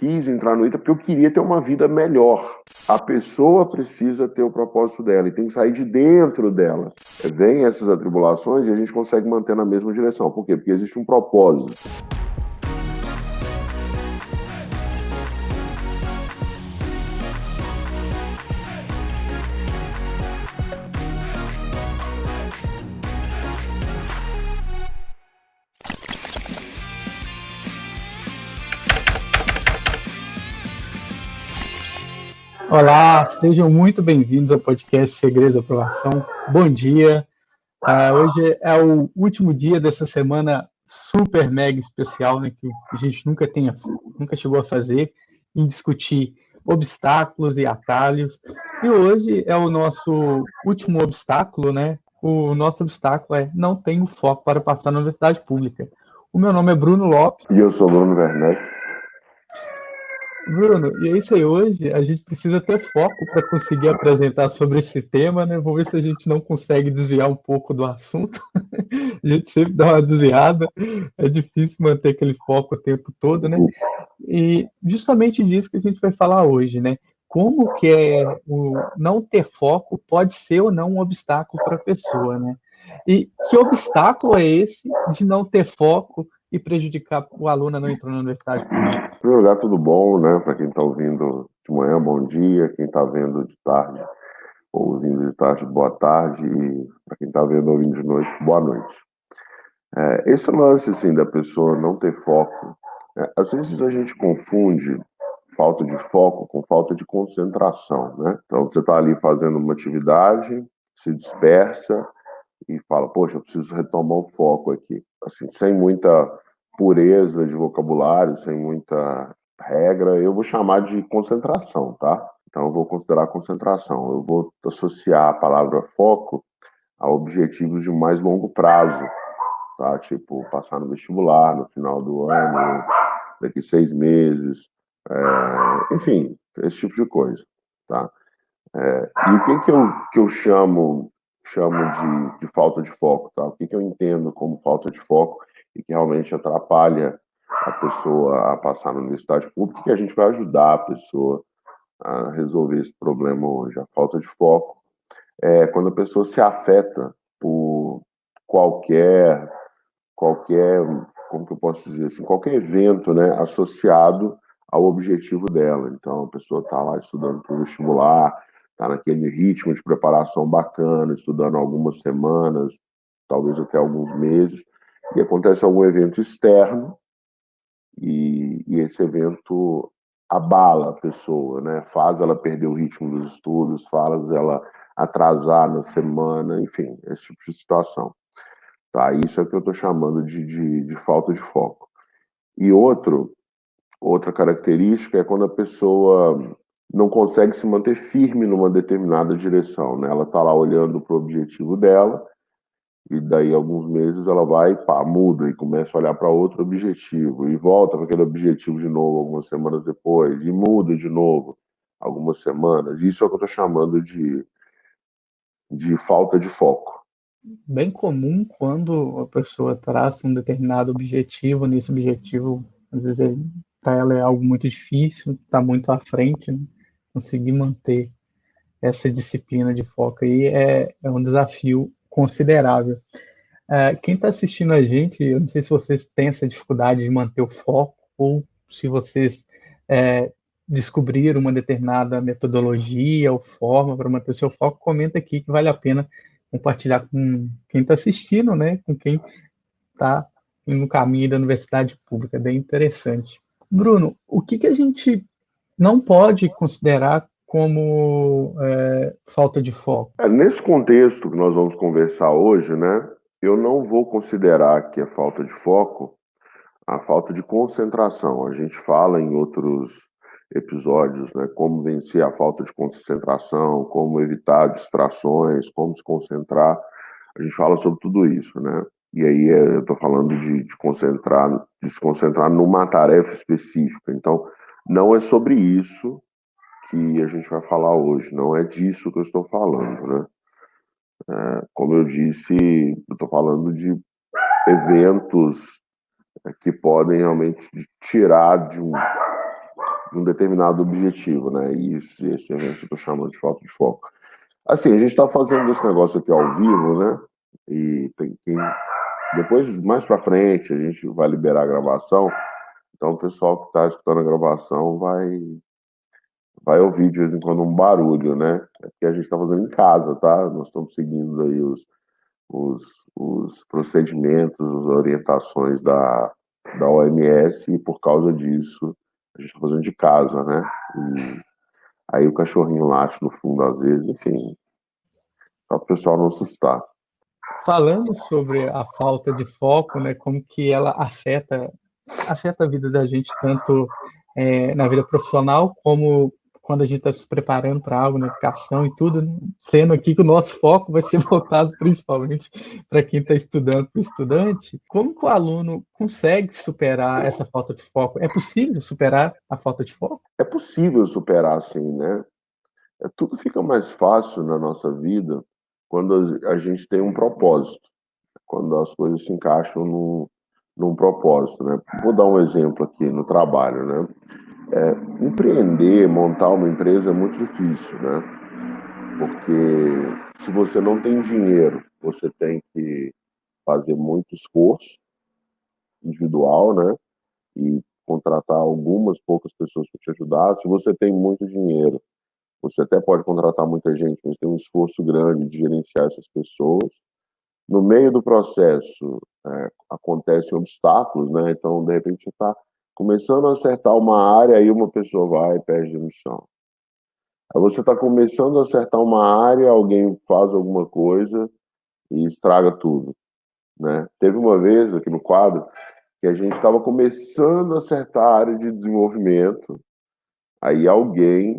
quis entrar no ITA porque eu queria ter uma vida melhor. A pessoa precisa ter o propósito dela e tem que sair de dentro dela. Vem essas atribulações e a gente consegue manter na mesma direção. Por quê? Porque existe um propósito. Olá, sejam muito bem-vindos ao podcast Segredos da Aprovação. Bom dia. Hoje é o último dia dessa semana super mega especial, né, que a gente nunca chegou a fazer, em discutir obstáculos e atalhos. E hoje é o nosso último obstáculo, né? O nosso obstáculo é não tenho foco para passar na universidade pública. O meu nome é Bruno Lopes. E eu sou Bruno Werneck. Bruno, e é isso aí. Hoje a gente precisa ter foco para conseguir apresentar sobre esse tema, né? Vamos ver se a gente não consegue desviar um pouco do assunto. A gente sempre dá uma desviada, é difícil manter aquele foco o tempo todo, né? E justamente disso que a gente vai falar hoje, né? Como que o não ter foco pode ser ou não um obstáculo para a pessoa, né? E que obstáculo é esse de não ter foco e prejudicar o aluno a não entrar na universidade pública? Em primeiro lugar, tudo bom, né? Para quem está ouvindo de manhã, bom dia. Quem está vendo de tarde ou ouvindo de tarde, boa tarde. E para quem está vendo ou ouvindo de noite, boa noite. Esse lance, assim, da pessoa não ter foco, às vezes a gente confunde falta de foco com falta de concentração, né? Então, você está ali fazendo uma atividade, se dispersa e fala, poxa, eu preciso retomar o foco aqui. Assim, sem muita pureza de vocabulário, sem muita regra, eu vou chamar de concentração, tá? Então, eu vou considerar concentração. Eu vou associar a palavra foco a objetivos de mais longo prazo, tá? Tipo, passar no vestibular no final do ano, daqui 6 meses, enfim, esse tipo de coisa, tá? E o que eu chamo de falta de foco, tá? O que eu entendo como falta de foco e que realmente atrapalha a pessoa a passar na universidade pública, que a gente vai ajudar a pessoa a resolver esse problema hoje. A falta de foco é quando a pessoa se afeta por qualquer, como que eu posso dizer assim, qualquer evento, né, associado ao objetivo dela. Então, a pessoa está lá estudando para o vestibular, está naquele ritmo de preparação bacana, estudando algumas semanas, talvez até alguns meses, e acontece algum evento externo, e esse evento abala a pessoa, né? Faz ela perder o ritmo dos estudos, faz ela atrasar na semana, enfim, esse tipo de situação. Tá? Isso é o que eu estou chamando de falta de foco. E outra característica é quando a pessoa não consegue se manter firme numa determinada direção, né? Ela está lá olhando para o objetivo dela e daí alguns meses ela vai, pá, muda e começa a olhar para outro objetivo e volta para aquele objetivo de novo algumas semanas depois e muda de novo algumas semanas. Isso é o que eu estou chamando de falta de foco. Bem comum quando a pessoa traça um determinado objetivo, nesse objetivo, às vezes para ela é algo muito difícil, está muito à frente, né? Conseguir manter essa disciplina de foco aí é um desafio considerável. Quem está assistindo a gente, eu não sei se vocês têm essa dificuldade de manter o foco ou se vocês descobriram uma determinada metodologia ou forma para manter o seu foco, comenta aqui que vale a pena compartilhar com quem está assistindo, né? Com quem está no caminho da universidade pública. É bem interessante. Bruno, o que a gente não pode considerar como falta de foco? Nesse contexto que nós vamos conversar hoje, né, eu não vou considerar que é falta de foco a falta de concentração. A gente fala em outros episódios, né, como vencer a falta de concentração, como evitar distrações, como se concentrar. A gente fala sobre tudo isso, né? E aí eu estou falando de se concentrar numa tarefa específica. Então, não é sobre isso que a gente vai falar hoje, não é disso que eu estou falando, né? Como eu disse, eu estou falando de eventos que podem realmente tirar de um determinado objetivo, né? E esse evento eu estou chamando de falta de foco. Assim, a gente está fazendo esse negócio aqui ao vivo, né? E depois, mais para frente, a gente vai liberar a gravação. Então, o pessoal que está escutando a gravação vai ouvir de vez em quando um barulho, né? É porque a gente está fazendo em casa, tá? Nós estamos seguindo aí os procedimentos, as orientações da OMS, e por causa disso a gente está fazendo de casa, né? E aí o cachorrinho late no fundo às vezes, enfim, só para o pessoal não assustar. Falando sobre a falta de foco, né, como que ela afeta a vida da gente tanto na vida profissional como quando a gente está se preparando para algo na educação e tudo, né? Sendo aqui que o nosso foco vai ser voltado principalmente para quem está estudando, para o estudante, como que o aluno consegue superar essa falta de foco? É possível superar a falta de foco? É possível superar, sim, né? Tudo fica mais fácil na nossa vida quando a gente tem um propósito, quando as coisas se encaixam num propósito, né? Vou dar um exemplo aqui no trabalho, né? Empreender, montar uma empresa é muito difícil, né? Porque se você não tem dinheiro, você tem que fazer muito esforço individual, né? E contratar algumas poucas pessoas para te ajudar. Se você tem muito dinheiro, você até pode contratar muita gente, mas tem um esforço grande de gerenciar essas pessoas. No meio do processo, acontecem obstáculos, né? Então, de repente, você está começando a acertar uma área, aí uma pessoa vai e pede demissão. Aí você está começando a acertar uma área, alguém faz alguma coisa e estraga tudo, né? Teve uma vez aqui no quadro que a gente estava começando a acertar a área de desenvolvimento, aí alguém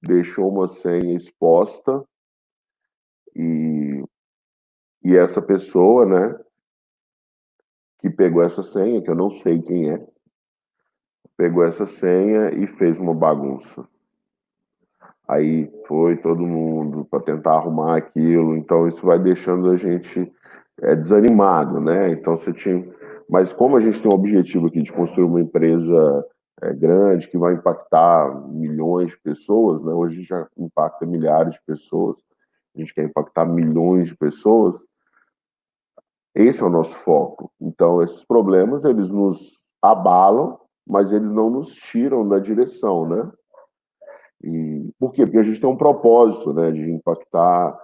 deixou uma senha exposta e, e essa pessoa, né, que pegou essa senha, que eu não sei quem é, pegou essa senha e fez uma bagunça. Aí foi todo mundo para tentar arrumar aquilo, então isso vai deixando a gente desanimado, né? Então você tinha, mas como a gente tem um objetivo aqui de construir uma empresa grande que vai impactar milhões de pessoas, né? Hoje já impacta milhares de pessoas, a gente quer impactar milhões de pessoas. Esse é o nosso foco. Então esses problemas eles nos abalam, mas eles não nos tiram da direção, né? E por quê? Porque a gente tem um propósito, né, de impactar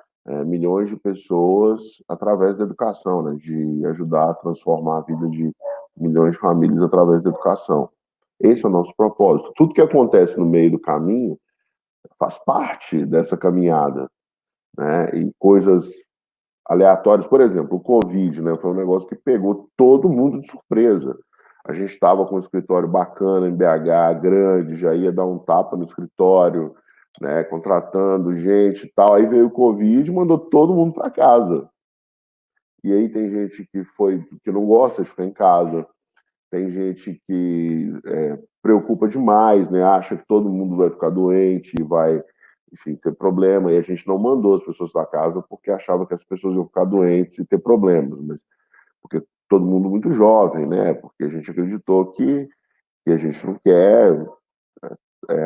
milhões de pessoas através da educação, né, de ajudar a transformar a vida de milhões de famílias através da educação. Esse é o nosso propósito. Tudo que acontece no meio do caminho faz parte dessa caminhada, né, e coisas aleatórias, por exemplo, o Covid, né, foi um negócio que pegou todo mundo de surpresa. A gente estava com um escritório bacana em BH, grande, já ia dar um tapa no escritório, né, contratando gente e tal. Aí veio o Covid e mandou todo mundo para casa. E aí tem gente que não gosta de ficar em casa, tem gente que preocupa demais, né, acha que todo mundo vai ficar doente e vai, enfim, ter problema. E a gente não mandou as pessoas para casa porque achava que as pessoas iam ficar doentes e ter problemas, mas porque todo mundo muito jovem, né? Porque a gente acreditou que a gente não quer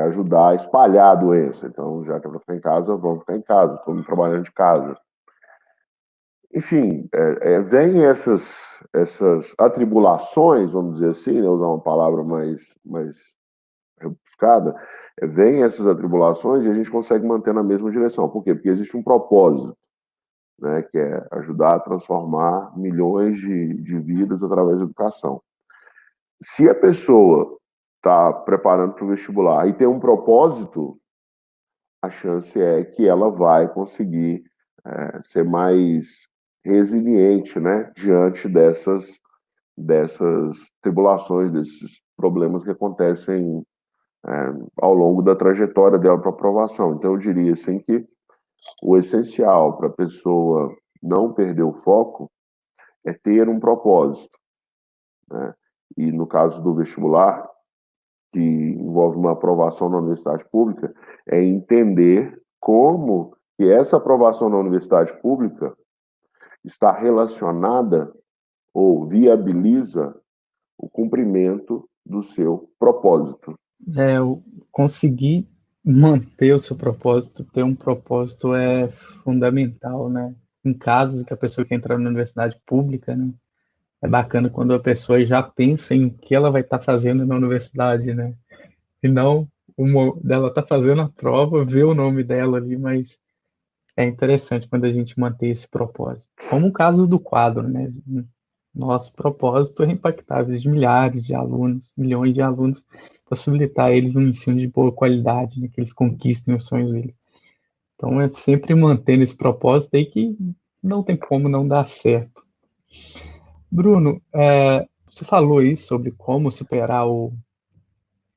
ajudar a espalhar a doença. Então, já que é para ficar em casa, vamos ficar em casa, todo mundo trabalhando de casa. Enfim, vem essas atribulações, vamos dizer assim, né? Usar uma palavra mais rebuscada, vem essas atribulações e a gente consegue manter na mesma direção. Por quê? Porque existe um propósito, né, que é ajudar a transformar milhões de vidas através da educação. Se a pessoa está preparando para o vestibular e tem um propósito, a chance é que ela vai conseguir ser mais resiliente, né, diante dessas tribulações, desses problemas que acontecem ao longo da trajetória dela para aprovação. Então, eu diria assim que o essencial para a pessoa não perder o foco é ter um propósito, né? E no caso do vestibular, que envolve uma aprovação na universidade pública, é entender como que essa aprovação na universidade pública está relacionada ou viabiliza o cumprimento do seu propósito. conseguir manter o seu propósito, ter um propósito é fundamental, né? Em casos que a pessoa quer entrar na universidade pública, né? É bacana quando a pessoa já pensa em o que ela vai estar fazendo na universidade, né? E não dela tá fazendo a prova, vê o nome dela ali, mas é interessante quando a gente mantém esse propósito. Como o caso do quadro, né? Nosso propósito é impactar a vida de milhares de alunos, milhões de alunos, possibilitar eles um ensino de boa qualidade, né? Que eles conquistem os sonhos deles. Então é sempre mantendo esse propósito aí que não tem como não dar certo. Bruno, você falou aí sobre como superar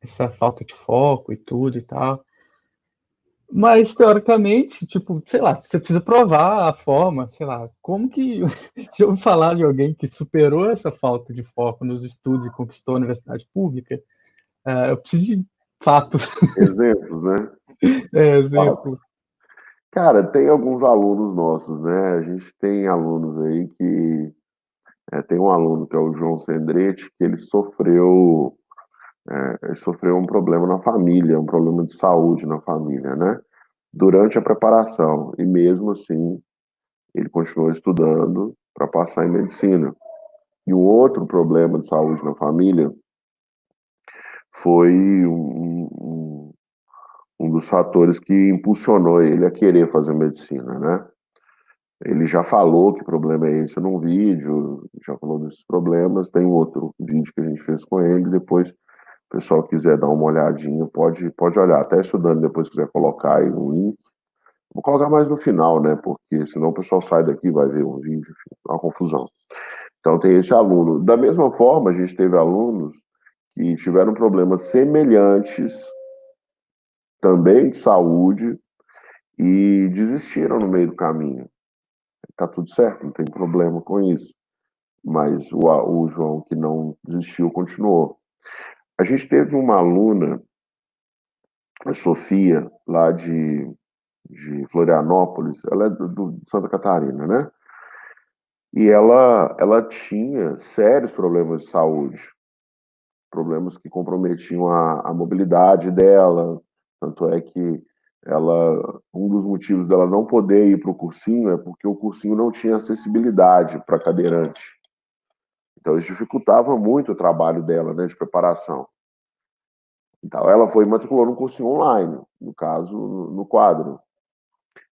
essa falta de foco e tudo e tal. Mas, teoricamente, tipo, sei lá, você precisa provar a forma, sei lá, como que, se eu falar de alguém que superou essa falta de foco nos estudos e conquistou a universidade pública, eu preciso de fatos, Exemplos, né? Fato. exemplos. Cara, tem alguns alunos nossos, né? A gente tem alunos aí que. Tem um aluno que é o João Sendretti, que ele sofreu um problema na família, um problema de saúde na família, né? Durante a preparação. E mesmo assim, ele continuou estudando para passar em medicina. E o outro problema de saúde na família foi um dos fatores que impulsionou ele a querer fazer medicina, né? Ele já falou que problema é esse num vídeo, já falou desses problemas. Tem um outro vídeo que a gente fez com ele. Depois, se o pessoal quiser dar uma olhadinha, pode olhar. Até estudando, depois quiser colocar aí um link. Vou colocar mais no final, né? Porque senão o pessoal sai daqui e vai ver um vídeo, enfim, uma confusão. Então tem esse aluno. Da mesma forma, a gente teve alunos que tiveram problemas semelhantes, também de saúde, e desistiram no meio do caminho. Tá tudo certo, não tem problema com isso. Mas o João, que não desistiu, continuou. A gente teve uma aluna, a Sofia, lá de Florianópolis, ela é de Santa Catarina, né? E ela tinha sérios problemas de saúde, problemas que comprometiam a mobilidade dela. Tanto é que um dos motivos dela não poder ir para o cursinho é porque o cursinho não tinha acessibilidade para cadeirante. Então isso dificultava muito o trabalho dela, né, de preparação. Então ela foi e matriculou no cursinho online, no caso, no quadro.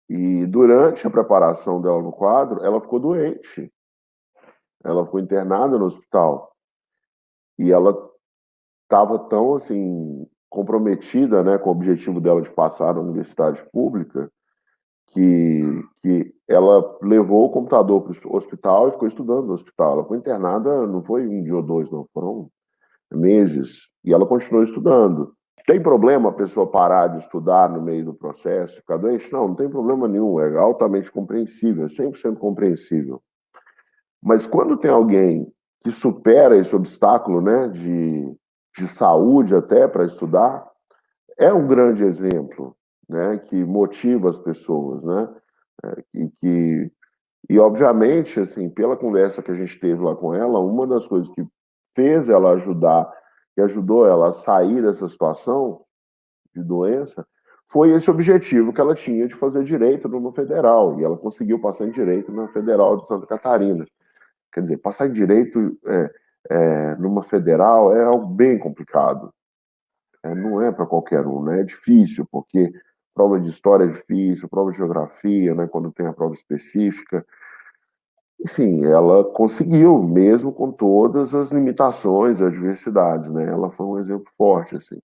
E durante a preparação dela no quadro, ela ficou doente. Ela ficou internada no hospital. E ela estava tão assim comprometida, né, com o objetivo dela de passar na universidade pública, que ela levou o computador para o hospital e ficou estudando no hospital. Ela foi internada, não foi um dia ou dois, não, foram meses, e ela continuou estudando. Tem problema a pessoa parar de estudar no meio do processo, ficar doente? Não, não tem problema nenhum, é altamente compreensível, é 100% compreensível. Mas quando tem alguém que supera esse obstáculo, né, de saúde até para estudar, é um grande exemplo, né, que motiva as pessoas, né, e obviamente, assim, pela conversa que a gente teve lá com ela, uma das coisas que fez ela ajudar, que ajudou ela a sair dessa situação de doença, foi esse objetivo que ela tinha de fazer direito no federal, e ela conseguiu passar em direito na Federal de Santa Catarina. Quer dizer, passar em direito numa federal é algo bem complicado. Não é para qualquer um, né? É difícil, porque prova de história é difícil, prova de geografia, né, quando tem a prova específica. Enfim, ela conseguiu, mesmo com todas as limitações e adversidades, né? Ela foi um exemplo forte, assim.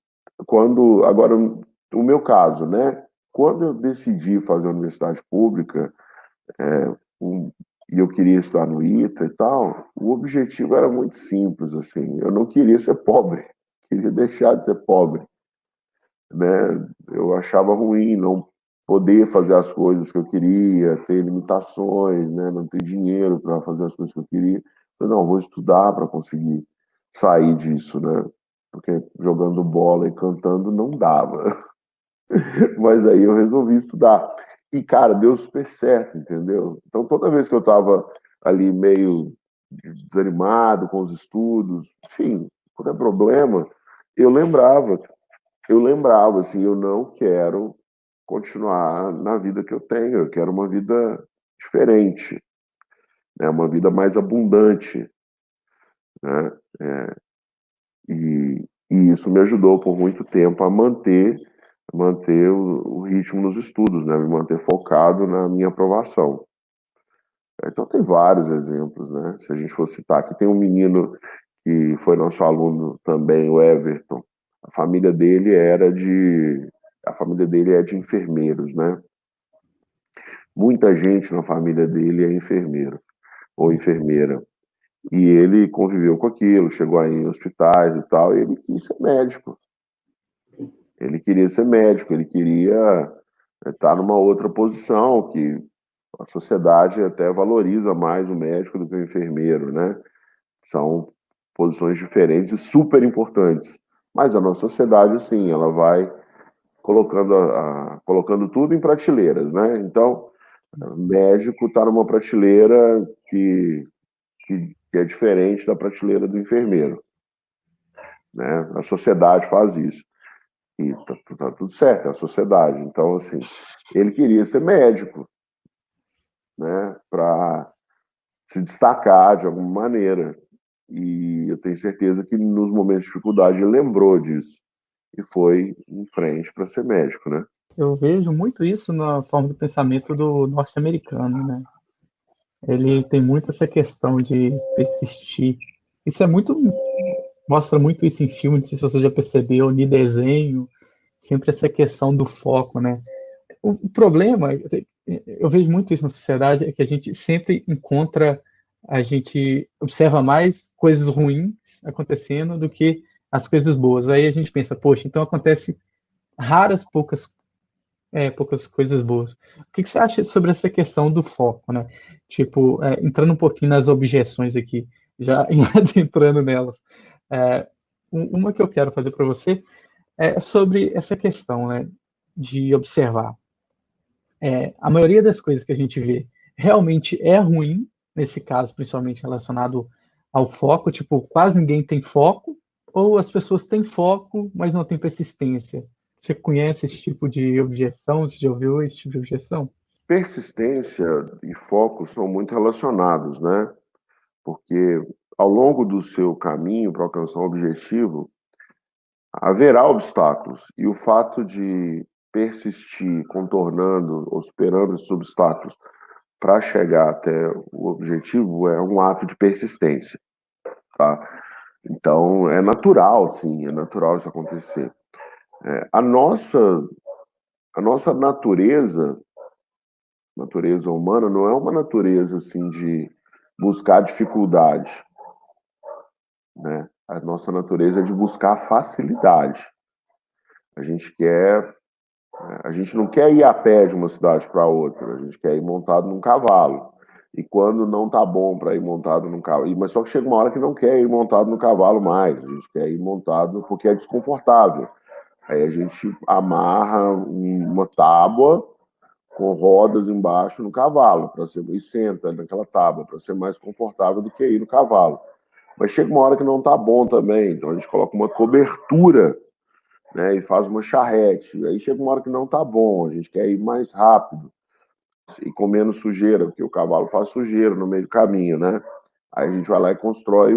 Agora, o meu caso, né? Quando eu decidi fazer a universidade pública, e eu queria estudar no ITA e tal, o objetivo era muito simples, assim. Eu não queria ser pobre, queria deixar de ser pobre, né? Eu achava ruim não poder fazer as coisas que eu queria, ter limitações, né? Não ter dinheiro para fazer as coisas que eu queria. Eu não, vou estudar para conseguir sair disso, né? Porque jogando bola e cantando não dava. Mas aí eu resolvi estudar. E, cara, deu super certo, entendeu? Então, toda vez que eu estava ali meio desanimado com os estudos, enfim, qualquer problema, eu lembrava eu lembrava assim, eu não quero continuar na vida que eu tenho, eu quero uma vida diferente, né? Uma vida mais abundante, né? É, e isso me ajudou por muito tempo a manter o ritmo nos estudos, né? Me manter focado na minha aprovação. Então tem vários exemplos, né? Se a gente for citar aqui, tem um menino que foi nosso aluno também, o Everton. A família dele a família dele é de enfermeiros, né? Muita gente na família dele é enfermeiro ou enfermeira. E ele conviveu com aquilo, chegou aí em hospitais e tal, e ele quis ser médico. Ele queria ser médico, ele queria estar numa outra posição, que a sociedade até valoriza mais o médico do que o enfermeiro, né? São posições diferentes e super importantes. Mas a nossa sociedade, assim, ela vai colocando tudo em prateleiras, né? Então, médico está numa prateleira que é diferente da prateleira do enfermeiro, né? A sociedade faz isso. E tá tudo certo, é a sociedade. Então, assim, ele queria ser médico, né? Para se destacar de alguma maneira. E eu tenho certeza que nos momentos de dificuldade ele lembrou disso e foi em frente para ser médico, né? Eu vejo muito isso na forma do pensamento do norte-americano, né? Ele tem muito essa questão de persistir. Isso é muito, mostra muito isso em filme, não sei se você já percebeu, em desenho, sempre essa questão do foco, né? O problema, eu vejo muito isso na sociedade, é que a gente sempre encontra, a gente observa mais coisas ruins acontecendo do que as coisas boas. Aí a gente pensa, poxa, então acontece raras, poucas coisas boas. O que você acha sobre essa questão do foco, né? Tipo, entrando um pouquinho nas objeções aqui, já entrando nelas. É, uma que eu quero fazer para você é sobre essa questão, né, de observar. A maioria das coisas que a gente vê realmente é ruim, nesse caso, principalmente relacionado ao foco, tipo, quase ninguém tem foco, ou as pessoas têm foco, mas não têm persistência. Você conhece esse tipo de objeção? Você já ouviu esse tipo de objeção? Persistência e foco são muito relacionados, né? Porque ao longo do seu caminho para alcançar um objetivo, haverá obstáculos. E o fato de persistir contornando ou superando esses obstáculos para chegar até o objetivo é um ato de persistência, tá? Então, é natural, sim, é natural isso acontecer. A nossa natureza humana, não é uma natureza assim de buscar dificuldade, né? A nossa natureza é de buscar facilidade. A gente quer, a gente não quer ir a pé de uma cidade para outra, a gente quer ir montado num cavalo. E quando não tá bom para ir montado num cavalo, mas só que chega uma hora que não quer ir montado no cavalo mais, a gente quer ir montado porque é desconfortável. Aí a gente amarra uma tábua com rodas embaixo no cavalo para ser e senta naquela tábua para ser mais confortável do que ir no cavalo. Mas chega uma hora que não tá bom também, então a gente coloca uma cobertura, né, e faz uma charrete. Aí chega uma hora que não tá bom, a gente quer ir mais rápido e com menos sujeira, porque o cavalo faz sujeira no meio do caminho, né? Aí a gente vai lá e constrói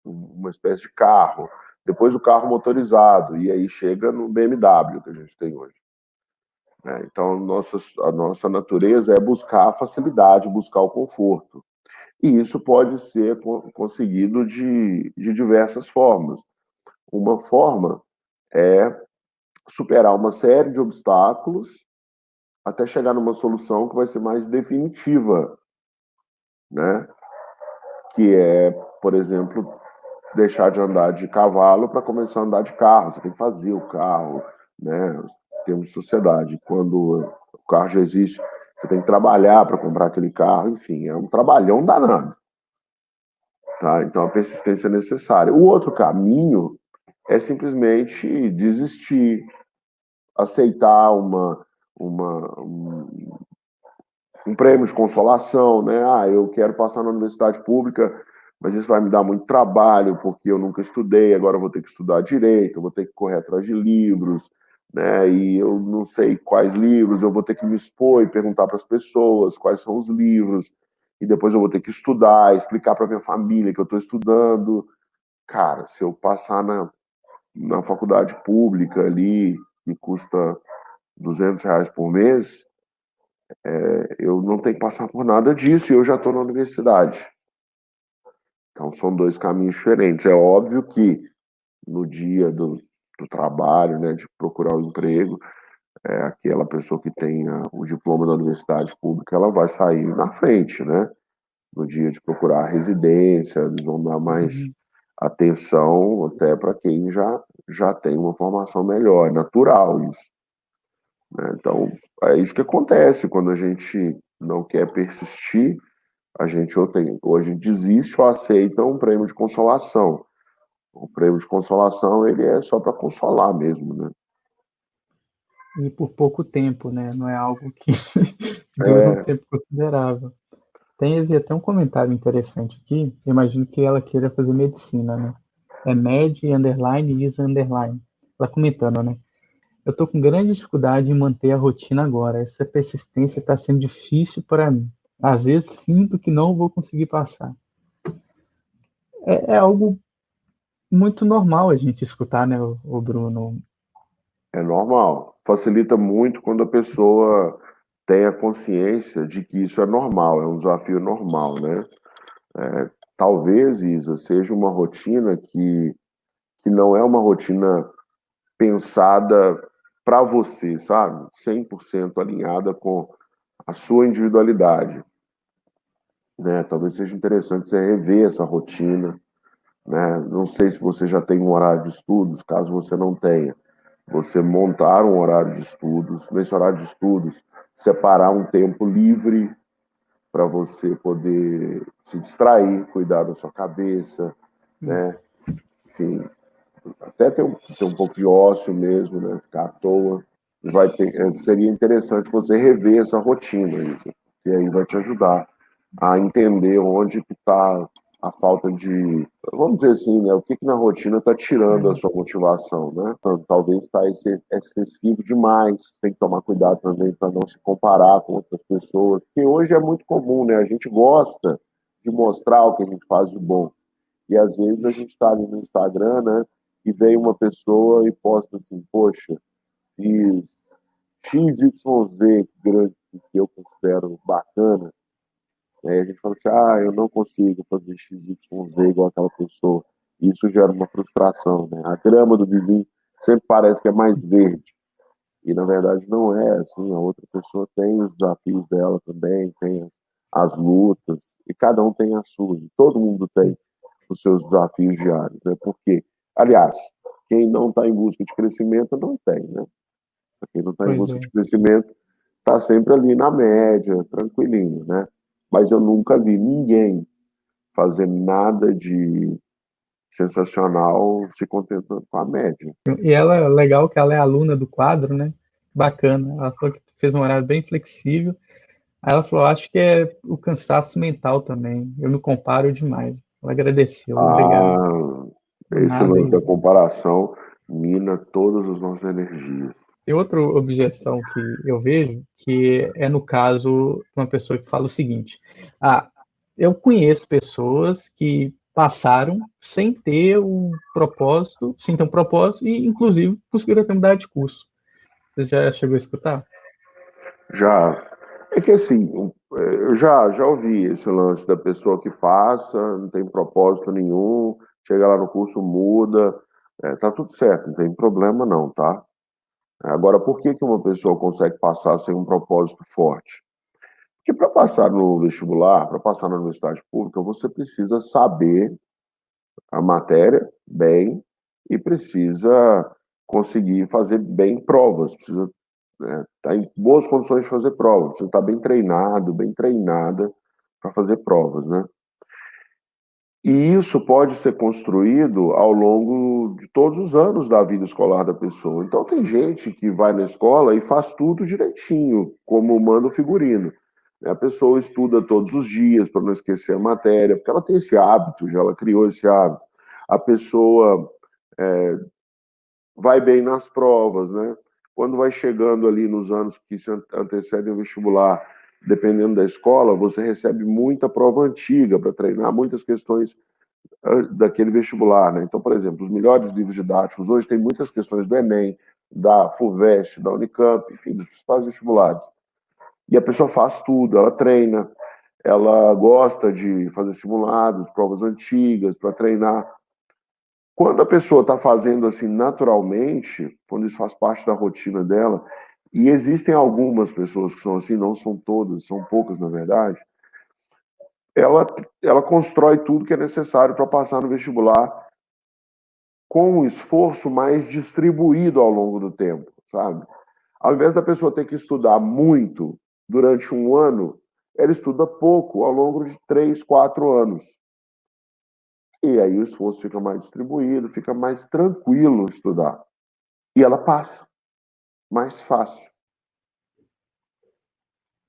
uma espécie de carro, depois o carro motorizado, e aí chega no BMW que a gente tem hoje. Né? Então, a nossa natureza é buscar a facilidade, buscar o conforto. E isso pode ser conseguido de diversas formas. Uma forma é superar uma série de obstáculos até chegar numa solução que vai ser mais definitiva, né? Que é, por exemplo, deixar de andar de cavalo para começar a andar de carro. Você tem que fazer o carro, né? Temos sociedade. Quando o carro já existe, você tem que trabalhar para comprar aquele carro. Enfim, é um trabalhão danado. Tá? Então, a persistência é necessária. O outro caminho é simplesmente desistir, aceitar um prêmio de consolação, né? Ah, eu quero passar na universidade pública, mas isso vai me dar muito trabalho, porque eu nunca estudei, agora eu vou ter que estudar direito, eu vou ter que correr atrás de livros, né? E eu não sei quais livros, eu vou ter que me expor e perguntar para as pessoas quais são os livros, e depois eu vou ter que estudar, explicar para minha família que eu estou estudando. Cara, se eu passar na faculdade pública ali, que custa R$ 200 por mês, eu não tenho que passar por nada disso e eu já estou na universidade. Então, são dois caminhos diferentes. É óbvio que no dia do trabalho, né, de procurar um emprego, aquela pessoa que tem o diploma da universidade pública, ela vai sair na frente, né? No dia de procurar a residência, eles vão dar mais Uhum. atenção até para quem já tem uma formação melhor. É natural isso, né? Então, é isso que acontece quando a gente não quer persistir, a gente ou a gente desiste ou aceita um prêmio de consolação. O prêmio de consolação, ele é só para consolar mesmo, né? E por pouco tempo, né? Não é algo que dura um É, tempo considerável. Teve até um comentário interessante aqui. Eu imagino que ela queira fazer medicina, né? É med, underline, isa, underline. Ela comentando, né? Eu tô com grande dificuldade em manter a rotina agora. Essa persistência está sendo difícil para mim. Às vezes sinto que não vou conseguir passar. É algo muito normal a gente escutar, né, o Bruno? é normal. Facilita muito quando a pessoa tem a consciência de que isso é normal, é um desafio normal, né? Talvez, Isa, seja uma rotina que não é uma rotina pensada para você, sabe? 100% alinhada com a sua individualidade, né? Talvez seja interessante você rever essa rotina, né? Não sei se você já tem um horário de estudos, caso você não tenha, você montar um horário de estudos, nesse horário de estudos, separar um tempo livre para você poder se distrair, cuidar da sua cabeça, né? Enfim, até ter um pouco de ócio mesmo, né? Ficar à toa. Seria interessante você rever essa rotina, Isa, e aí vai te ajudar a entender onde que está a falta de, vamos dizer assim, né? O que que na rotina está tirando a É, sua motivação, né? Então, talvez está excessivo demais. Tem que tomar cuidado também para não se comparar com outras pessoas, porque hoje é muito comum, né? A gente gosta de mostrar o que a gente faz de bom. E às vezes a gente está ali no Instagram, né? E vem uma pessoa e posta assim, poxa, fiz XYZ grande que eu considero bacana. Aí a gente fala assim, eu não consigo fazer XYZ igual aquela pessoa. Isso gera uma frustração, né? A grama do vizinho sempre parece que é mais verde. E na verdade não é assim. A outra pessoa tem os desafios dela também, tem as lutas, e cada um tem as suas. E todo mundo tem os seus desafios diários, né? Porque, aliás, quem não está em busca de crescimento não tem, né? Quem não está em pois busca é. de crescimento está sempre ali na média, tranquilinho, né? Mas eu nunca vi ninguém fazer nada de sensacional se contentando com a média. E ela, é legal que ela é aluna do quadro, né? Bacana. Ela falou que fez um horário bem flexível. Aí ela falou, acho que é o cansaço mental também. Eu me comparo demais. Ela agradeceu. Obrigado. Ah, esse Nada, lance da Isa. comparação mina todas as nossas energias. Tem outra objeção que eu vejo, que é no caso de uma pessoa que fala o seguinte: ah, eu conheço pessoas que passaram sem ter um propósito, sem ter um propósito, e inclusive conseguiram até mudar de curso. Você já chegou a escutar? Já. É que assim, eu já ouvi esse lance da pessoa que passa, não tem propósito nenhum, chega lá no curso, muda, tá tudo certo, não tem problema não, tá? Agora, por que que uma pessoa consegue passar sem um propósito forte? Porque para passar no vestibular, para passar na universidade pública, você precisa saber a matéria bem e precisa conseguir fazer bem provas, precisa estar em boas condições de fazer provas, precisa estar bem treinado, bem treinada para fazer provas, né? E isso pode ser construído ao longo de todos os anos da vida escolar da pessoa. Então, tem gente que vai na escola e faz tudo direitinho, como manda o figurino. A pessoa estuda todos os dias para não esquecer a matéria, porque ela tem esse hábito, já ela criou esse hábito. A pessoa vai bem nas provas, né? Quando vai chegando ali nos anos que se antecedem ao vestibular, dependendo da escola, você recebe muita prova antiga para treinar muitas questões daquele vestibular, né? Então, por exemplo, os melhores livros didáticos hoje têm muitas questões do Enem, da FUVEST, da Unicamp, enfim, dos principais vestibulares. E a pessoa faz tudo, ela treina, ela gosta de fazer simulados, provas antigas para treinar. Quando a pessoa está fazendo assim naturalmente, quando isso faz parte da rotina dela, e existem algumas pessoas que são assim, não são todas, são poucas na verdade, ela, ela constrói tudo que é necessário para passar no vestibular com um esforço mais distribuído ao longo do tempo, sabe? Ao invés da pessoa ter que estudar muito durante um ano, ela estuda pouco ao longo de 3, 4 anos. E aí o esforço fica mais distribuído, fica mais tranquilo estudar. E ela passa mais fácil,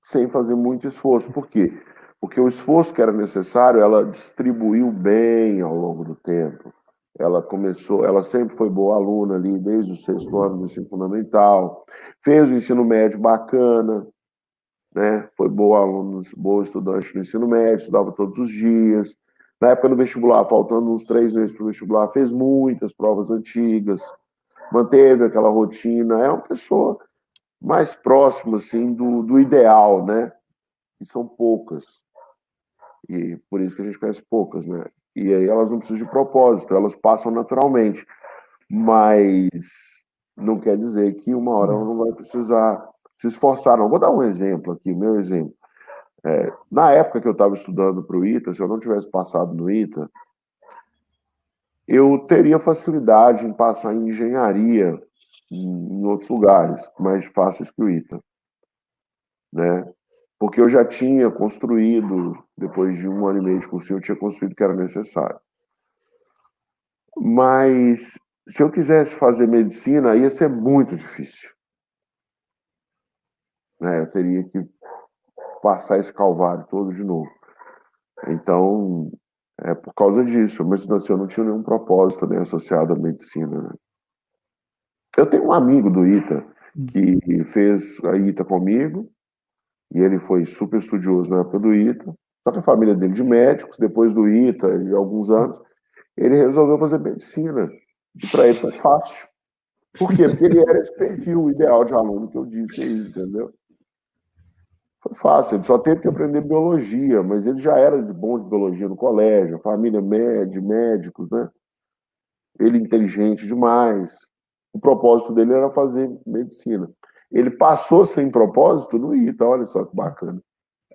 sem fazer muito esforço. Por quê? Porque o esforço que era necessário, ela distribuiu bem ao longo do tempo. Ela começou, ela sempre foi boa aluna ali, desde o 6º ano do ensino fundamental, fez o ensino médio bacana, né? Foi boa aluna, boa estudante no ensino médio, estudava todos os dias. Na época do vestibular, faltando uns 3 meses para o vestibular, fez muitas provas antigas, manteve aquela rotina. É uma pessoa mais próxima assim, do ideal, né? E são poucas. E por isso que a gente conhece poucas, né? E aí elas não precisam de propósito, elas passam naturalmente. Mas não quer dizer que uma hora ela não vai precisar se esforçar, não. Vou dar um exemplo aqui, o meu exemplo. Na época que eu estava estudando para o ITA, se eu não tivesse passado no ITA, eu teria facilidade em passar em engenharia em outros lugares, mais fáceis que o ITA, né? Porque eu já tinha construído, depois de 1 ano e meio de cursinho, eu tinha construído o que era necessário. Mas se eu quisesse fazer medicina, ia ser muito difícil, né? Eu teria que passar esse calvário todo de novo. Então, é por causa disso. Mas assim, eu não tinha nenhum propósito, né, associado à medicina, né? Eu tenho um amigo do ITA que fez a ITA comigo, e ele foi super estudioso na época do ITA. Só que a família dele de médicos, depois do ITA e alguns anos, ele resolveu fazer medicina. E para ele foi fácil. Por quê? Porque ele era esse perfil ideal de aluno que eu disse aí, entendeu? Foi fácil, ele só teve que aprender biologia, mas ele já era bom de biologia no colégio, família de médicos, né? Ele inteligente demais. O propósito dele era fazer medicina. Ele passou sem propósito no ITA, olha só que bacana.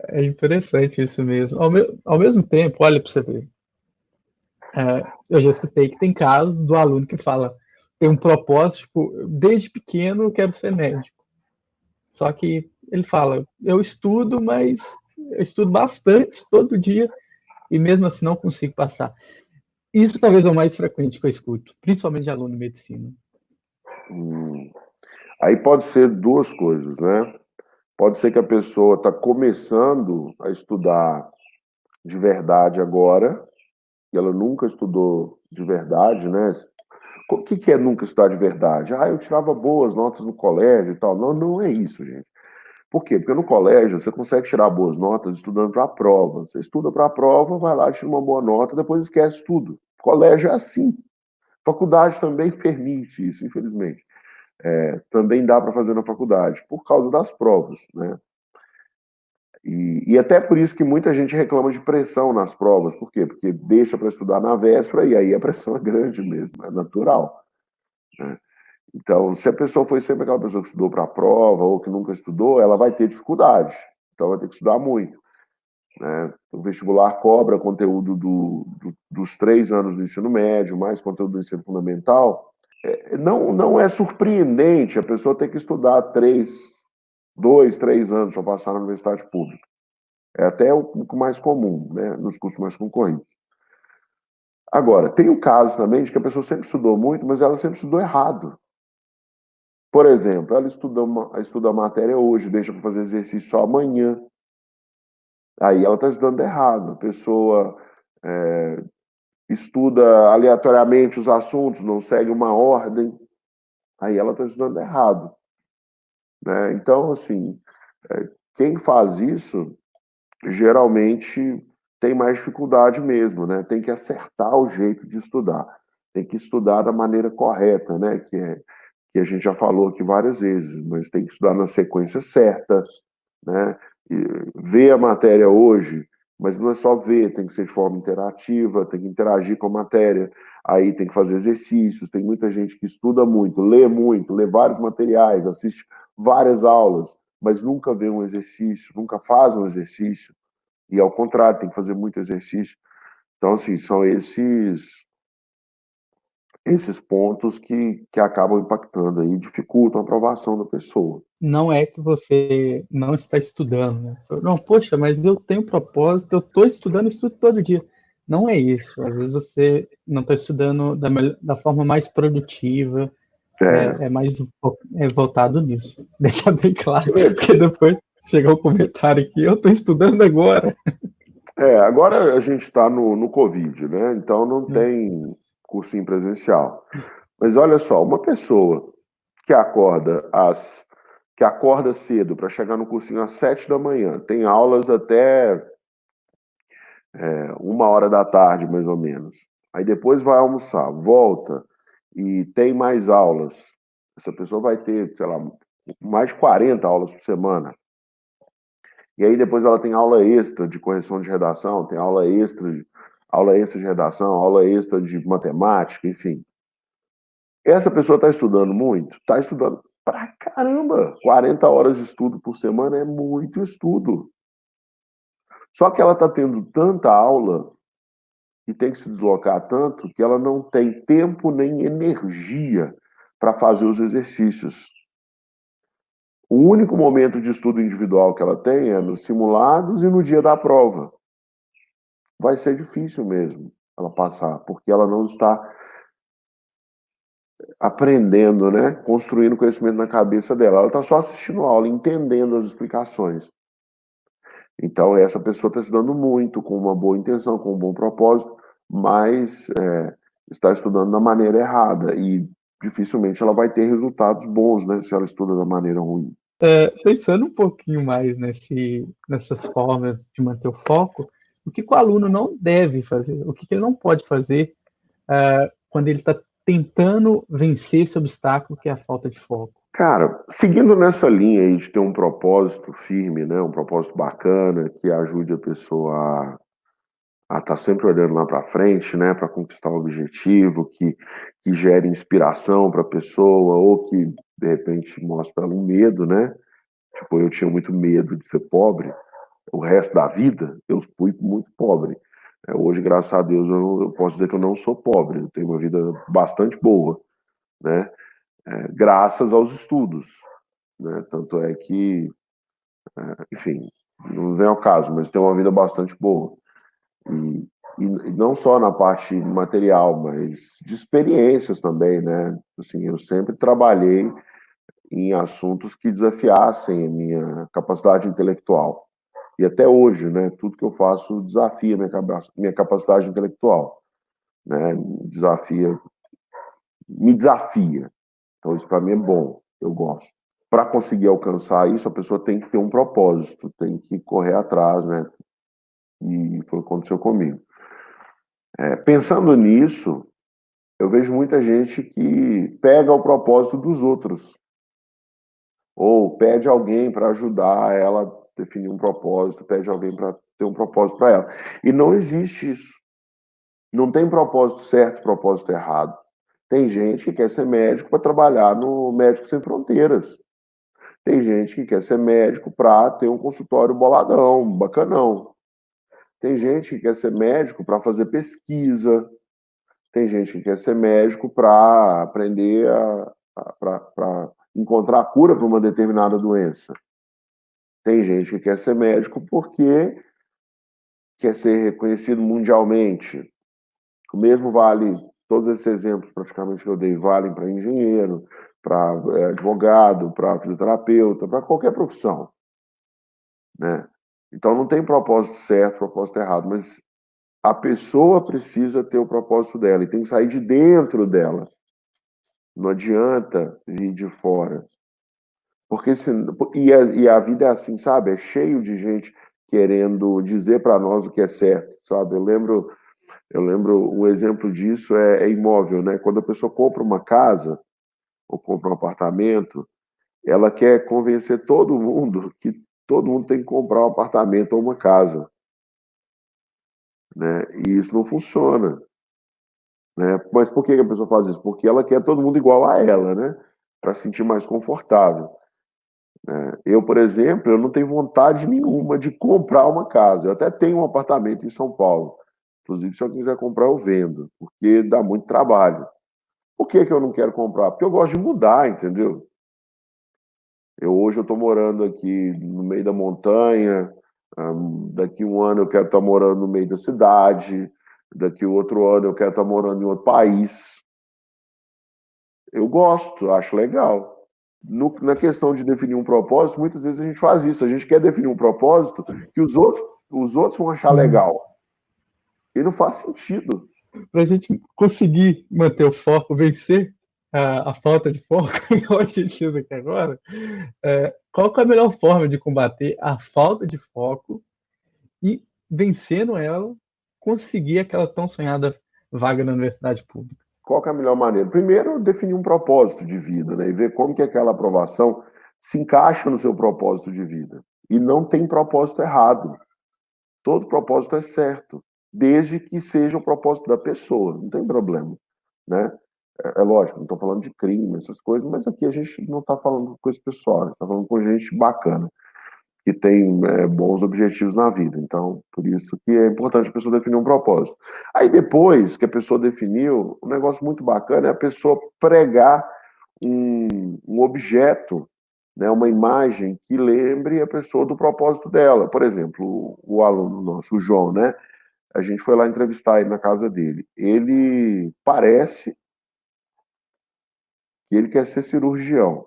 É interessante isso mesmo. Ao mesmo tempo, olha para você ver. Eu já escutei que tem casos do aluno que fala, tem um propósito, tipo, desde pequeno eu quero ser médico. Só que ele fala, eu estudo, mas eu estudo bastante todo dia e mesmo assim não consigo passar. Isso talvez é o mais frequente que eu escuto, principalmente de aluno de medicina. Aí pode ser duas coisas, né? Pode ser que a pessoa está começando a estudar de verdade agora, e ela nunca estudou de verdade, né? O que é nunca estudar de verdade? Ah, eu tirava boas notas no colégio e tal. Não, não é isso, gente. Por quê? Porque no colégio você consegue tirar boas notas estudando para a prova. Você estuda para a prova, vai lá, tira uma boa nota, depois esquece tudo. Colégio é assim. Faculdade também permite isso, infelizmente. Também dá para fazer na faculdade, por causa das provas, né? E até por isso que muita gente reclama de pressão nas provas. Por quê? Porque deixa para estudar na véspera e aí a pressão é grande mesmo, é natural, né? Então, se a pessoa foi sempre aquela pessoa que estudou para a prova ou que nunca estudou, ela vai ter dificuldade. Então, vai ter que estudar muito, né? O vestibular cobra conteúdo dos 3 anos do ensino médio, mais conteúdo do ensino fundamental. Não é surpreendente a pessoa ter que estudar 2, 3 anos para passar na universidade pública. É até o mais comum, né, nos cursos mais concorridos. Agora, tem o caso também de que a pessoa sempre estudou muito, mas ela sempre estudou errado. Por exemplo, ela estuda a matéria hoje, deixa para fazer exercício só amanhã. Aí ela está estudando errado. A pessoa é, estuda aleatoriamente os assuntos, não segue uma ordem, aí ela está estudando errado, né? Então, assim, quem faz isso geralmente tem mais dificuldade mesmo, né? Tem que acertar o jeito de estudar, tem que estudar da maneira correta, né? Que a gente já falou aqui várias vezes, mas tem que estudar na sequência certa, né? E ver a matéria hoje, mas não é só ver, tem que ser de forma interativa, tem que interagir com a matéria, aí tem que fazer exercícios, tem muita gente que estuda muito, lê vários materiais, assiste várias aulas, mas nunca vê um exercício, nunca faz um exercício, e ao contrário, tem que fazer muito exercício. Então, assim, são esses pontos que acabam impactando aí, dificultam a aprovação da pessoa. Não é que você não está estudando, né? Não, poxa, mas eu tenho propósito, eu estou estudando, estudo todo dia. Não é isso. Às vezes você não está estudando da forma mais produtiva, É, é mais voltado nisso. Deixar bem claro, porque depois chegar o comentário aqui, eu estou estudando agora. agora a gente está no Covid, né? Então não Né? tem cursinho presencial. Mas olha só, uma pessoa que acorda que acorda cedo para chegar no cursinho às 7 da manhã, tem aulas até 1 hora da tarde, mais ou menos. Aí depois vai almoçar, volta e tem mais aulas. Essa pessoa vai ter, sei lá, mais de 40 aulas por semana. E aí depois ela tem aula extra de correção de redação, tem aula extra de redação, aula extra de matemática, enfim. Essa pessoa está estudando muito? Está estudando pra caramba. 40 horas de estudo por semana é muito estudo. Só que ela está tendo tanta aula e tem que se deslocar tanto que ela não tem tempo nem energia para fazer os exercícios. O único momento de estudo individual que ela tem é nos simulados e no dia da prova. Vai ser difícil mesmo ela passar, porque ela não está aprendendo, né? Construindo conhecimento na cabeça dela. Ela está só assistindo a aula, entendendo as explicações. Então, essa pessoa está estudando muito, com uma boa intenção, com um bom propósito, mas está estudando da maneira errada e dificilmente ela vai ter resultados bons, né? Se ela estuda da maneira ruim. Pensando um pouquinho mais nessas formas de manter o foco, o que o aluno não deve fazer, o que ele não pode fazer quando ele está tentando vencer esse obstáculo que é a falta de foco. Cara, seguindo nessa linha aí de ter um propósito firme, né? Um propósito bacana que ajude a pessoa a estar sempre olhando lá para frente, né? Para conquistar o objetivo, que gere inspiração para a pessoa ou que de repente mostre para ela um medo, né? Tipo, eu tinha muito medo de ser pobre. O resto da vida eu fui muito pobre. Hoje, graças a Deus, eu posso dizer que eu não sou pobre. Eu tenho uma vida bastante boa, né? Graças aos estudos, né? Tanto é que, enfim, não vem ao caso, mas tenho uma vida bastante boa. E, e não só na parte material, mas de experiências também, né? Assim, eu sempre trabalhei em assuntos que desafiassem a minha capacidade intelectual. E até hoje, né, tudo que eu faço desafia minha capacidade intelectual, né? Me desafia. Então isso para mim é bom, eu gosto. Para conseguir alcançar isso, a pessoa tem que ter um propósito, tem que correr atrás, né? E foi o que aconteceu comigo. Pensando nisso, eu vejo muita gente que pega o propósito dos outros, ou pede alguém para ajudar ela a definir um propósito, pede alguém para ter um propósito para ela. E não existe isso. Não tem propósito certo, propósito errado. Tem gente que quer ser médico para trabalhar no Médicos Sem Fronteiras. Tem gente que quer ser médico para ter um consultório boladão, bacanão. Tem gente que quer ser médico para fazer pesquisa. Tem gente que quer ser médico para aprender para encontrar a cura para uma determinada doença. Tem gente que quer ser médico porque quer ser reconhecido mundialmente. O mesmo vale, todos esses exemplos praticamente que eu dei, valem para engenheiro, para advogado, para fisioterapeuta, para qualquer profissão, né? Então não tem propósito certo, propósito errado, mas a pessoa precisa ter o propósito dela e tem que sair de dentro dela. Não adianta vir de fora. Porque a vida é assim, sabe? É cheio de gente querendo dizer para nós o que é certo, sabe? Eu lembro um exemplo disso é imóvel, né? Quando a pessoa compra uma casa ou compra um apartamento, ela quer convencer todo mundo que todo mundo tem que comprar um apartamento ou uma casa, né? E isso não funciona, né? Mas por que a pessoa faz isso? Porque ela quer todo mundo igual a ela, né? Para se sentir mais confortável. Eu, por exemplo, eu não tenho vontade nenhuma de comprar uma casa. Eu até tenho um apartamento em São Paulo. Inclusive, se eu quiser comprar, eu vendo, porque dá muito trabalho. Por que que eu não quero comprar? Porque eu gosto de mudar, entendeu? Hoje eu estou morando aqui no meio da montanha, daqui um ano eu quero estar morando no meio da cidade, daqui outro ano eu quero estar morando em outro país. Eu gosto, acho legal. Na questão de definir um propósito, muitas vezes a gente faz isso. A gente quer definir um propósito que os outros vão achar legal. E não faz sentido. Para a gente conseguir manter o foco, vencer a falta de foco, igual a gente fez aqui agora, qual que é a melhor forma de combater a falta de foco e, vencendo ela, conseguir aquela tão sonhada vaga na universidade pública? Qual que é a melhor maneira? Primeiro, definir um propósito de vida, né? E ver como que aquela aprovação se encaixa no seu propósito de vida. E não tem propósito errado. Todo propósito é certo, desde que seja o propósito da pessoa, não tem problema, né? É lógico, não estou falando de crime, essas coisas, mas aqui a gente não está falando com coisa pessoal, está falando com gente bacana, que tem bons objetivos na vida. Então, por isso que é importante a pessoa definir um propósito. Aí depois que a pessoa definiu, um negócio muito bacana é a pessoa pregar um objeto, né, uma imagem que lembre a pessoa do propósito dela. Por exemplo, o aluno nosso, o João, né? A gente foi lá entrevistar ele na casa dele. Ele parece que ele quer ser cirurgião.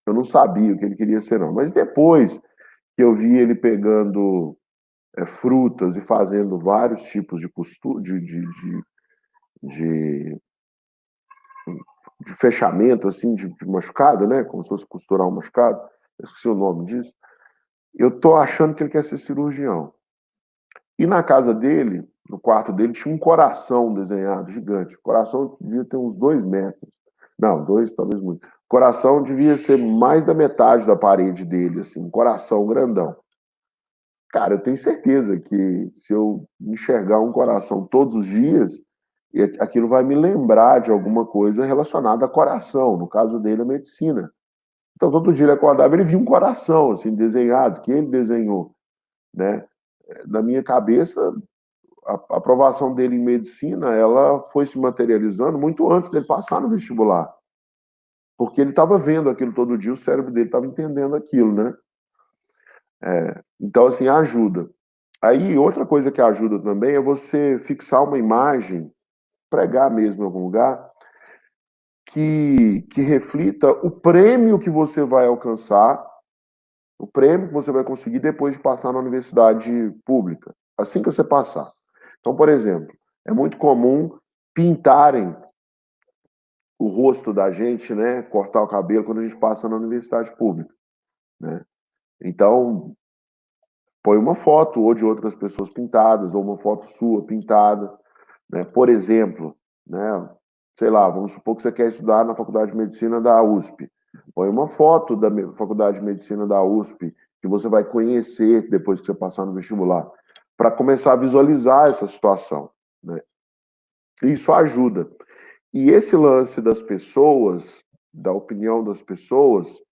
Eu não sabia o que ele queria ser, não. Mas depois que eu vi ele pegando frutas e fazendo vários tipos de costura, de, de fechamento, assim, de machucado, né? Como se fosse costurar um machucado. Eu esqueci o nome disso. Eu tô achando que ele quer ser cirurgião. E na casa dele, no quarto dele, tinha um coração desenhado gigante. O coração devia ter uns 2 metros. Não, dois, talvez muito. O coração devia ser mais da metade da parede dele, assim, um coração grandão. Cara, eu tenho certeza que se eu enxergar um coração todos os dias, aquilo vai me lembrar de alguma coisa relacionada a coração, no caso dele, a medicina. Então, todo dia ele acordava, ele via um coração, assim, desenhado, que ele desenhou, né? Na minha cabeça, a aprovação dele em medicina, ela foi se materializando muito antes dele passar no vestibular. Porque ele estava vendo aquilo todo dia, o cérebro dele estava entendendo aquilo, né? Então, assim, ajuda. Aí, outra coisa que ajuda também é você fixar uma imagem, pregar mesmo em algum lugar, que reflita o prêmio que você vai alcançar, o prêmio que você vai conseguir depois de passar na universidade pública, assim que você passar. Então, por exemplo, é muito comum pintarem o rosto da gente, né, cortar o cabelo quando a gente passa na universidade pública, né? Então, põe uma foto ou de outras pessoas pintadas ou uma foto sua pintada, né? Por exemplo, né, sei lá, vamos supor que você quer estudar na Faculdade de Medicina da USP. Põe uma foto da Faculdade de Medicina da USP que você vai conhecer depois que você passar no vestibular, para começar a visualizar essa situação, né? Isso ajuda. E esse lance das pessoas, da opinião das pessoas,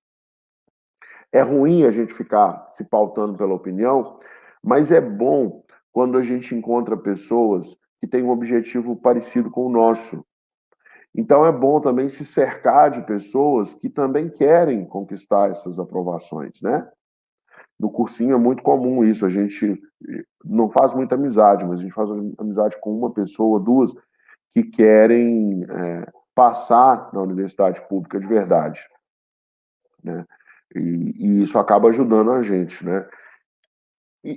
é ruim a gente ficar se pautando pela opinião, mas é bom quando a gente encontra pessoas que têm um objetivo parecido com o nosso. Então é bom também se cercar de pessoas que também querem conquistar essas aprovações, né? No cursinho é muito comum isso, a gente não faz muita amizade, mas a gente faz amizade com uma pessoa, duas, que querem passar na universidade pública de verdade, né? E isso acaba ajudando a gente, né?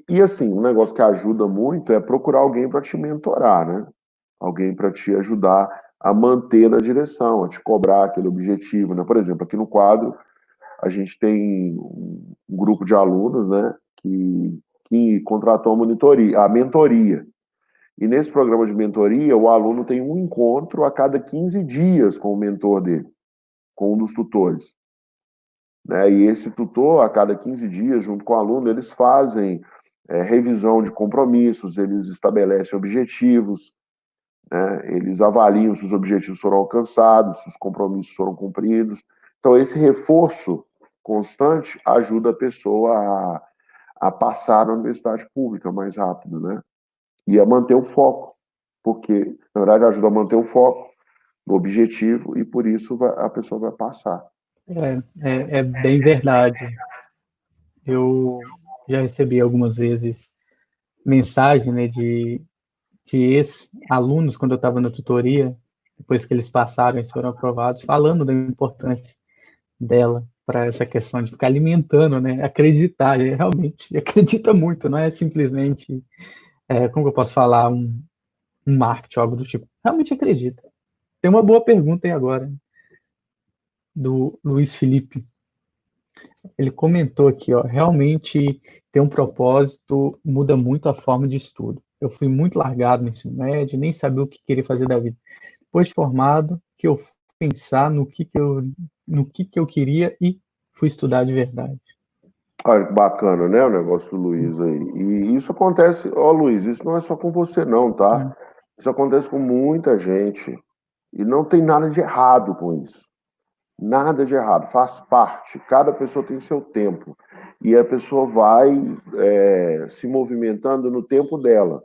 E assim, um negócio que ajuda muito é procurar alguém para te mentorar, né? Alguém para te ajudar a manter na direção, a te cobrar aquele objetivo, né? Por exemplo, aqui no quadro, a gente tem um grupo de alunos, né, que contratou a mentoria. E nesse programa de mentoria, o aluno tem um encontro a cada 15 dias com o mentor dele, com um dos tutores. Né? E esse tutor, a cada 15 dias, junto com o aluno, eles fazem revisão de compromissos, eles estabelecem objetivos, né? Eles avaliam se os objetivos foram alcançados, se os compromissos foram cumpridos. Então, esse reforço constante ajuda a pessoa a passar na universidade pública mais rápido, né? E a manter o foco, porque, na verdade, ajuda a manter o foco no objetivo e, por isso, a pessoa vai passar. É bem verdade. Eu já recebi algumas vezes mensagem, né, de ex-alunos, quando eu estava na tutoria, depois que eles passaram e foram aprovados, falando da importância dela para essa questão de ficar alimentando, né? Acreditar, realmente acredita muito, não é simplesmente, como eu posso falar, um marketing, algo do tipo. Realmente acredita. Tem uma boa pergunta aí agora, do Luiz Felipe. Ele comentou aqui, ó, realmente ter um propósito muda muito a forma de estudo. Eu fui muito largado no ensino médio, nem sabia o que queria fazer da vida. Depois de formado, que eu fui pensar no que eu queria e fui estudar de verdade. Olha, que bacana, né, o negócio do Luiz aí. E isso acontece, ó, Luiz, isso não é só com você não, tá? Hum. Isso acontece com muita gente. E não tem nada de errado com isso. Nada de errado, faz parte. Cada pessoa tem seu tempo. E a pessoa vai se movimentando no tempo dela.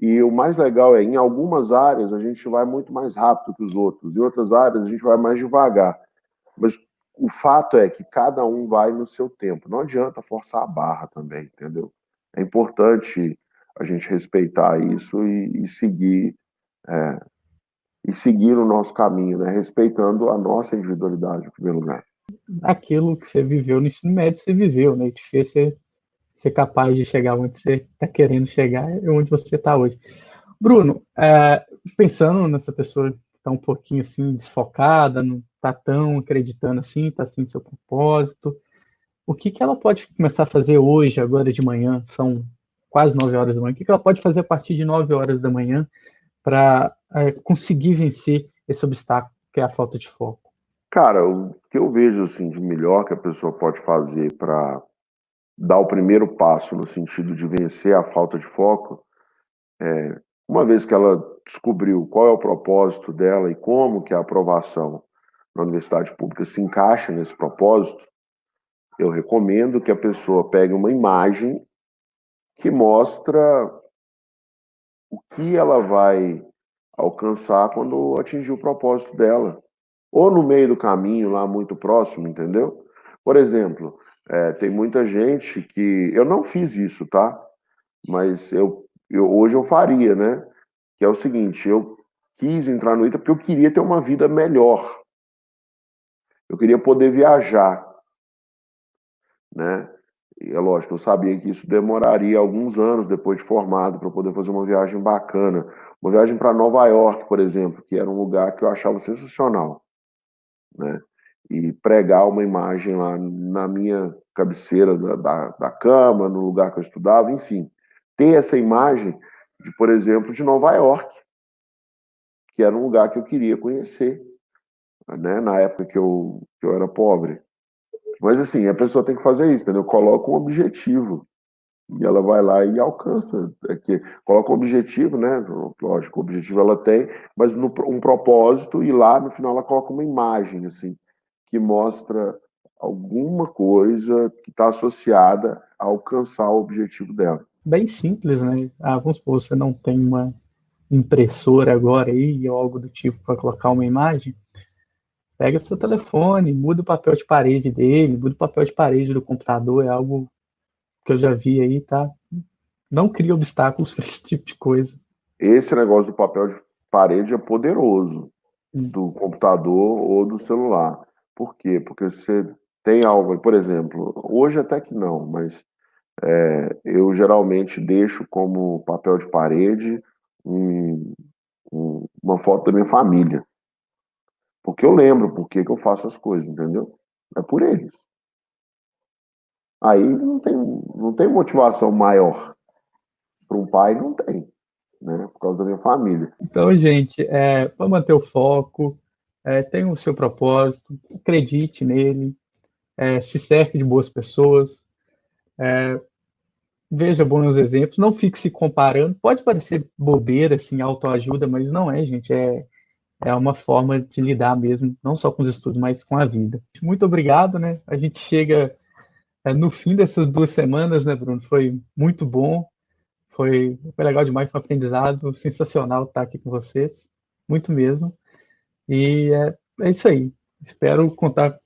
E o mais legal é, em algumas áreas, a gente vai muito mais rápido que os outros. Em outras áreas, a gente vai mais devagar. Mas o fato é que cada um vai no seu tempo. Não adianta forçar a barra também, entendeu? É importante a gente respeitar isso e seguir o nosso caminho, né? Respeitando a nossa individualidade, em primeiro lugar. Aquilo que você viveu no ensino médio, você viveu, né? E te fez ser capaz de chegar onde você está querendo chegar e onde você está hoje. Bruno, pensando nessa pessoa que está um pouquinho assim desfocada, não está tão acreditando assim, está sem seu propósito, o que que ela pode começar a fazer hoje, agora de manhã? São quase 9 horas da manhã. O que que ela pode fazer a partir de 9 horas da manhã para conseguir vencer esse obstáculo que é a falta de foco? Cara, o que eu vejo assim de melhor que a pessoa pode fazer para dar o primeiro passo no sentido de vencer a falta de foco, uma vez que ela descobriu qual é o propósito dela e como que a aprovação na universidade pública se encaixa nesse propósito, eu recomendo que a pessoa pegue uma imagem que mostra o que ela vai alcançar quando atingir o propósito dela. Ou no meio do caminho, lá muito próximo, entendeu? Por exemplo, tem muita gente que. Eu não fiz isso, tá? Mas hoje eu faria, né? Que é o seguinte: eu quis entrar no ITA porque eu queria ter uma vida melhor. Eu queria poder viajar, né? E é lógico, eu sabia que isso demoraria alguns anos depois de formado para poder fazer uma viagem bacana. Uma viagem para Nova York, por exemplo, que era um lugar que eu achava sensacional, né? E pregar uma imagem lá na minha cabeceira da cama, no lugar que eu estudava, enfim. Ter essa imagem, de, por exemplo, de Nova York, que era um lugar que eu queria conhecer, né? Na época que eu era pobre. Mas assim, a pessoa tem que fazer isso, entendeu? Coloca um objetivo. E ela vai lá e alcança. Coloca um objetivo, né? Lógico, o objetivo ela tem, mas um propósito, e lá no final ela coloca uma imagem, assim, que mostra alguma coisa que está associada a alcançar o objetivo dela. Bem simples, né? Vamos supor, você não tem uma impressora agora aí, ou algo do tipo para colocar uma imagem, pega seu telefone, muda o papel de parede dele, muda o papel de parede do computador, é algo que eu já vi aí, tá? Não cria obstáculos para esse tipo de coisa. Esse negócio do papel de parede é poderoso, Hum. do computador ou do celular. Por quê? Porque você tem algo, por exemplo, hoje até que não, mas eu geralmente deixo como papel de parede um- uma foto da minha família. Porque eu lembro por que que eu faço as coisas, entendeu? É por eles. Aí não tem motivação maior. Para um pai, não tem, né? Por causa da minha família. Então, gente, para manter o foco, tenha o seu propósito, acredite nele, se cerque de boas pessoas, veja bons exemplos, não fique se comparando. Pode parecer bobeira, assim, autoajuda, mas não é, gente. É uma forma de lidar mesmo, não só com os estudos, mas com a vida. Muito obrigado, né? A gente chega no fim dessas 2 semanas, né, Bruno? Foi muito bom, foi legal demais, foi um aprendizado sensacional estar aqui com vocês, muito mesmo. E é isso aí. Espero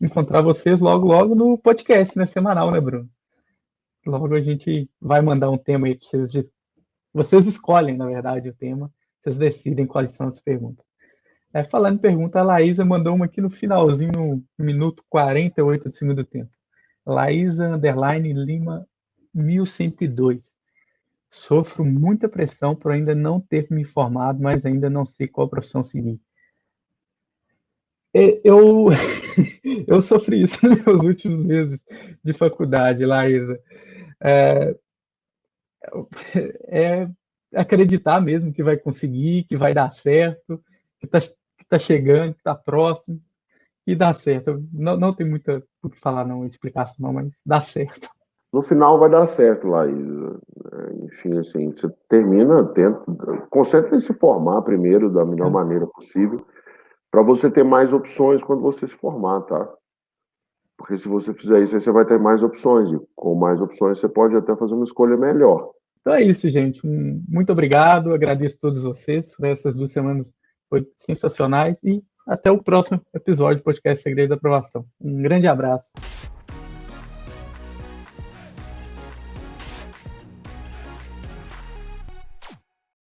encontrar vocês logo, logo no podcast, né, semanal, né, Bruno? Logo a gente vai mandar um tema aí para vocês. Vocês escolhem, na verdade, o tema. Vocês decidem quais são as perguntas. Falando em pergunta, a Laísa mandou uma aqui no finalzinho, no minuto 48 do segundo tempo. Laísa, underline, Lima, 1102. Sofro muita pressão por ainda não ter me informado, mas ainda não sei qual profissão seguir. Eu, eu sofri isso nos meus últimos meses de faculdade, Laísa. É acreditar mesmo que vai conseguir, que vai dar certo, que tá chegando, que está próximo, e dá certo. Não, não tem muito o que falar, não, explicação, não, mas dá certo. No final vai dar certo, Laís. Enfim, assim, você termina, concentra em se formar primeiro da melhor maneira possível, para você ter mais opções quando você se formar, tá? Porque se você fizer isso, aí você vai ter mais opções, e com mais opções você pode até fazer uma escolha melhor. Então é isso, gente. Muito obrigado, agradeço a todos vocês por essas 2 semanas, foi sensacionais, e até o próximo episódio do podcast Segredo da Aprovação. Um grande abraço.